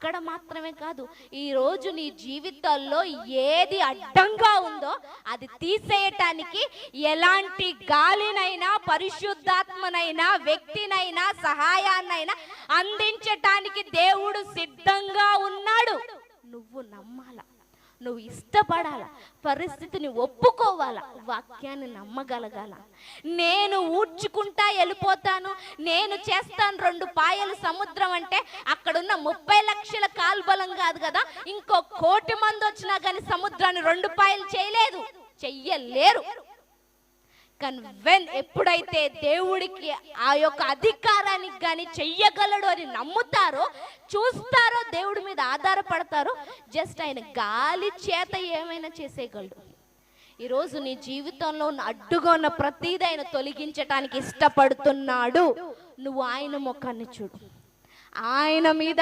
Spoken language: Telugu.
అక్కడ మాత్రమే కాదు, ఈరోజు నీ జీవితాల్లో ఏది అడ్డంగా ఉందో అది తీసేయటానికి ఎలాంటి గాలినైనా, పరిశుద్ధాత్మనైనా, వ్యక్తినైనా, సహాయాన్నైనా అందించటానికి దేవుడు సిద్ధంగా ఉన్నాడు. నువ్వు నమ్మాల, నువ్వు ఇష్టపడాల, పరిస్థితిని ఒప్పుకోవాలా, వాక్యాన్ని నమ్మగలగాల. నేను ఊడ్చుకుంటా వెళ్ళిపోతాను, నేను చేస్తాను 2 పాయల సముద్రం అంటే అక్కడున్న 30 లక్షల కాల్బలం కాదు కదా, ఇంకో 1 కోటి మంది వచ్చినా కానీ సముద్రాన్ని 2 పాయలు చేయలేదు, చెయ్యలేరు. కానీ ఎప్పుడైతే దేవుడికి ఆ యొక్క అధికారానికి కానీ చెయ్యగలడు అని నమ్ముతారో, చూస్తారో, దేవుడి మీద ఆధారపడతారో, జస్ట్ ఆయన గాలి చేత ఏమైనా చేసేయగలడు. ఈరోజు నీ జీవితంలో అడ్డుగా ఉన్న ప్రతిదీ ఆయన తొలగించటానికి ఇష్టపడుతున్నాడు. నువ్వు ఆయన ముఖాన్ని చూడు, ఆయన మీద